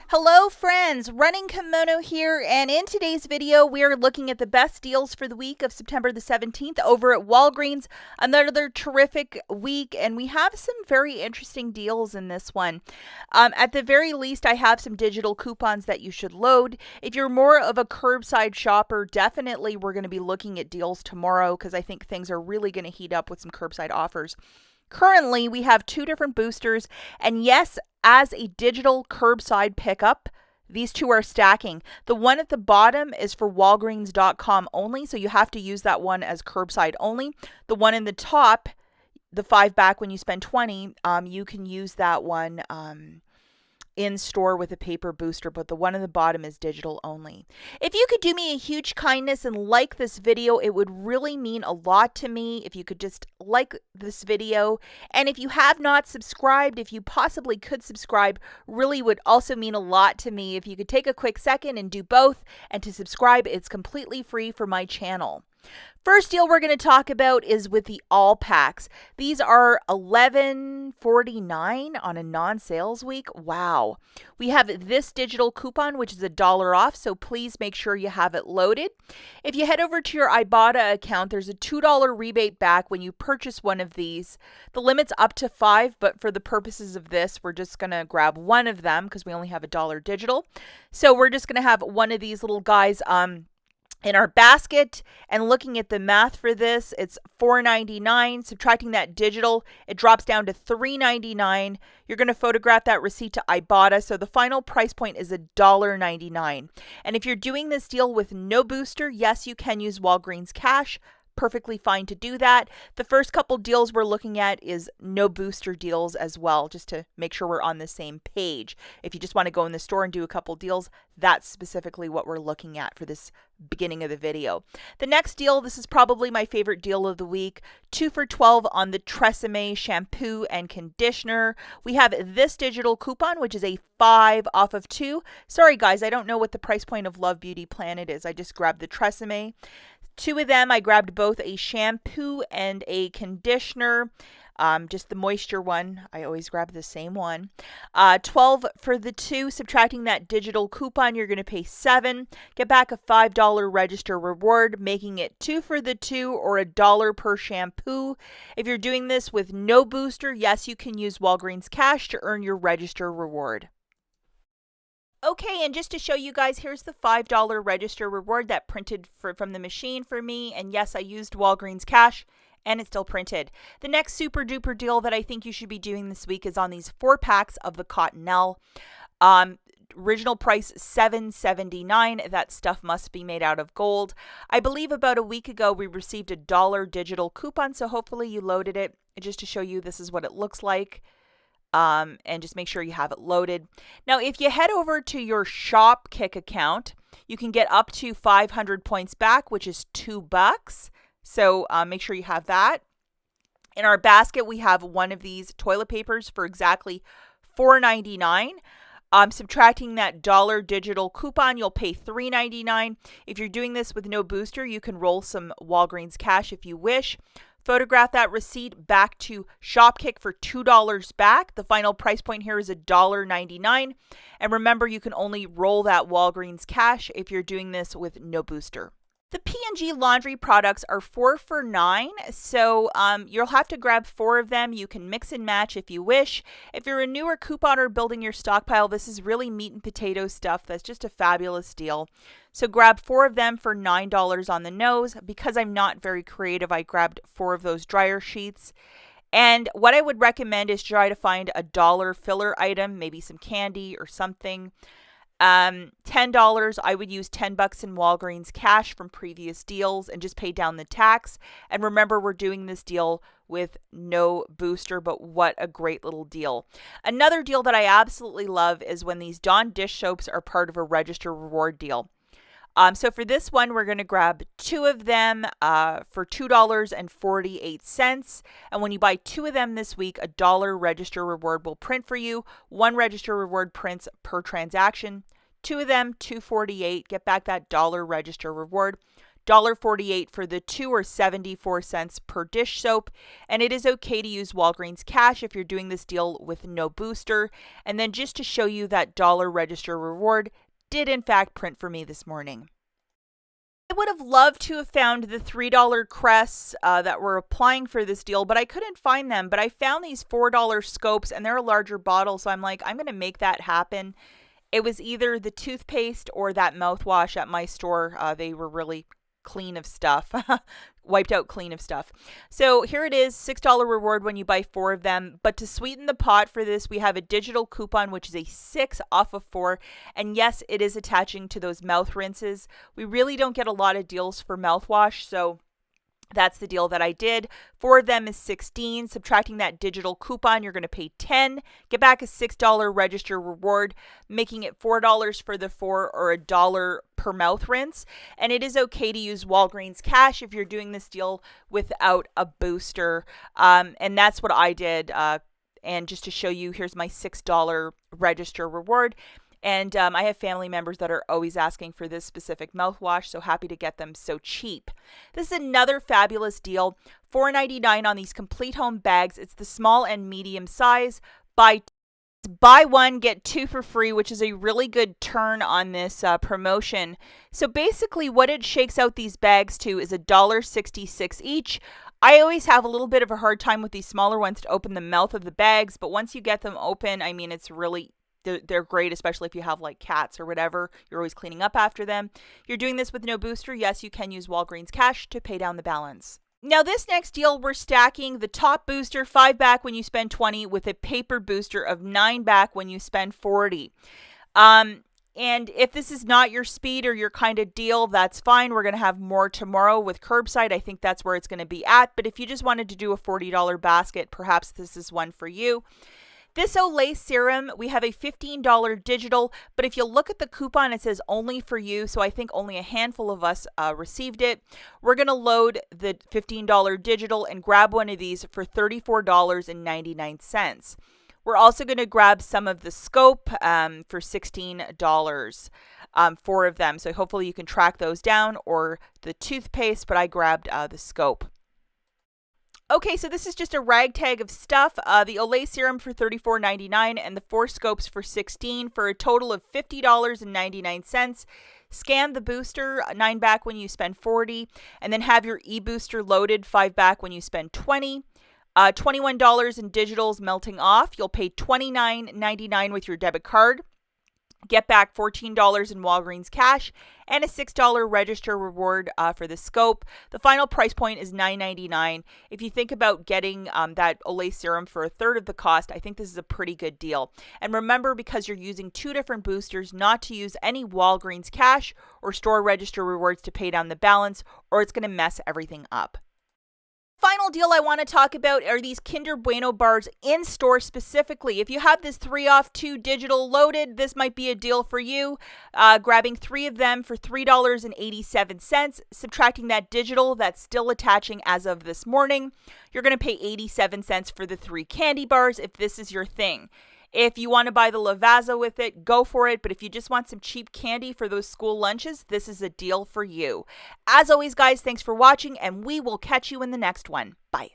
Hello friends, Running Kimono here, and in today's video we are looking at the best deals for the week of September the 17th over at Walgreens. Another terrific week, and we have some very interesting deals in this one. At the very least, I have some digital coupons that you should load. If you're more of a curbside shopper, definitely we're going to be looking at deals tomorrow because I think things are really going to heat up with some curbside offers. Currently, we have two different boosters, and yes, as a digital curbside pickup, these two are stacking. The one at the bottom is for Walgreens.com only, so you have to use that one as curbside only. The one in the top, the 5 back when you spend 20, you can use that one in store with a paper booster, but the one in the bottom is digital only. If you could do me a huge kindness and like this video, it would really mean a lot to me if you could just like this video. And if you have not subscribed, if you possibly could subscribe, really would also mean a lot to me. If you could take a quick second and do both, and to subscribe, it's completely free for my channel. First deal we're going to talk about is with the all packs. These are $11.49 on a non-sales week. Wow. We have this digital coupon, which is $1 off, so please make sure you have it loaded. If you head over to your IBOTTA account, there's a $2 rebate back when you purchase one of these. The limit's up to 5, but for the purposes of this, we're just going to grab one of them because we only have $1 digital. So we're just going to have one of these little guys in our basket, and looking at the math for this, it's $4.99. Subtracting that digital, it drops down to $3.99. You're going to photograph that receipt to IBOTTA, so the final price point is $1.99. And if you're doing this deal with no booster, yes, you can use Walgreens cash. Perfectly fine to do that. The first couple deals we're looking at is no booster deals as well, just to make sure we're on the same page. If you just want to go in the store and do a couple deals, that's specifically what we're looking at for this beginning of the video. The next deal, this is probably my favorite deal of the week, 2 for $12 on the Tresemme shampoo and conditioner. We have this digital coupon, which is a 5 off of 2. Sorry guys, I don't know what the price point of Love Beauty Planet is. I just grabbed the Tresemme. 2 of them, I grabbed both a shampoo and a conditioner. Just the moisture one, I always grab the same one. 12 for the 2, subtracting that digital coupon, you're going to pay 7. Get back a $5 register reward, making it 2 for the 2 or $1 per shampoo. If you're doing this with no booster, yes, you can use Walgreens cash to earn your register reward. Okay, and just to show you guys, here's the $5 register reward that printed from the machine for me. And yes, I used Walgreens cash and it's still printed. The next super duper deal that I think you should be doing this week is on these 4 packs of the Cottonelle. Original price $7.79. That stuff must be made out of gold. I believe about a week ago we received a $1 digital coupon, so hopefully you loaded it. Just to show you, this is what it looks like. And just make sure you have it loaded. Now, if you head over to your Shopkick account, you can get up to 500 points back, which is $2. So make sure you have that. In our basket, we have one of these toilet papers for exactly $4.99. Subtracting that $1 digital coupon, you'll pay $3.99. If you're doing this with no booster, you can roll some Walgreens cash if you wish. Photograph that receipt back to Shopkick for $2 back. The final price point here is $1.99. And remember, you can only roll that Walgreens cash if you're doing this with no booster. The P&G laundry products are 4 for $9, so you'll have to grab 4 of them. You can mix and match if you wish. If you're a newer couponer building your stockpile, this is really meat and potato stuff. That's just a fabulous deal. So grab 4 of them for $9 on the nose. Because I'm not very creative, I grabbed 4 of those dryer sheets. And what I would recommend is try to find a $1 filler item, maybe some candy or something. $10, I would use $10 in Walgreens cash from previous deals and just pay down the tax. And remember, we're doing this deal with no booster, but what a great little deal. Another deal that I absolutely love is when these Dawn dish soaps are part of a register reward deal. So for this one, we're going to grab 2 of them for $2.48. And when you buy 2 of them this week, a $1 register reward will print for you. 1 register reward prints per transaction. 2 of them, $2.48. Get back that $1 register reward. $1.48 for the 2 or 74 cents per dish soap. And it is okay to use Walgreens cash if you're doing this deal with no booster. And then just to show you that dollar register reward did in fact print for me this morning. I would have loved to have found the $3 crests that were applying for this deal, but I couldn't find them. But I found these $4 scopes, and they're a larger bottle, so I'm like, I'm going to make that happen. It was either the toothpaste or that mouthwash at my store. They were really clean of stuff, wiped out clean of stuff. So here it is, $6 reward when you buy 4 of them. But to sweeten the pot for this, we have a digital coupon, which is a 6 off of 4. And yes, it is attaching to those mouth rinses. We really don't get a lot of deals for mouthwash, so that's the deal that I did. 4 of them is 16. Subtracting that digital coupon, you're going to pay 10. Get back a $6 register reward, making it $4 for the 4 or $1 per mouth rinse. And it is okay to use Walgreens cash if you're doing this deal without a booster. And that's what I did. And just to show you, here's my $6 register reward. And I have family members that are always asking for this specific mouthwash, so happy to get them so cheap. This is another fabulous deal, $4.99 on these complete home bags. It's the small and medium size. Buy 1, get 2 for free, which is a really good turn on this promotion. So basically what it shakes out these bags to is $1.66 each. I always have a little bit of a hard time with these smaller ones to open the mouth of the bags, but once you get them open, I mean, it's really they're great, especially if you have like cats or whatever. You're always cleaning up after them. You're doing this with no booster. Yes, you can use Walgreens cash to pay down the balance. Now, this next deal, we're stacking the top booster, 5 back when you spend 20, with a paper booster of 9 back when you spend 40. And if this is not your speed or your kind of deal, that's fine. We're going to have more tomorrow with curbside. I think that's where it's going to be at. But if you just wanted to do a $40 basket, perhaps this is one for you. This Olay serum, we have a $15 digital, but if you look at the coupon, it says only for you, so I think only a handful of us received it. We're going to load the $15 digital and grab one of these for $34.99. We're also going to grab some of the scope for $16, 4 of them, so hopefully you can track those down, or the toothpaste, but I grabbed the scope. Okay, so this is just a ragtag of stuff. The Olay serum for $34.99 and the 4 scopes for $16 for a total of $50.99. Scan the booster, 9 back when you spend 40, and then have your e-booster loaded, 5 back when you spend 20. $21 in digitals melting off. You'll pay $29.99 with your debit card. Get back $14 in Walgreens cash and a $6 register reward for the scope. The final price point is $9.99. If you think about getting that Olay serum for a third of the cost, I think this is a pretty good deal. And remember, because you're using 2 different boosters, not to use any Walgreens cash or store register rewards to pay down the balance, or it's going to mess everything up. Final deal I want to talk about are these Kinder Bueno bars in store specifically. If you have this 3 off 2 digital loaded, this might be a deal for you. Grabbing 3 of them for $3.87, subtracting that digital that's still attaching as of this morning. You're going to pay 87 cents for the 3 candy bars if this is your thing. If you want to buy the Lavazza with it, go for it. But if you just want some cheap candy for those school lunches, this is a deal for you. As always, guys, thanks for watching, and we will catch you in the next one. Bye.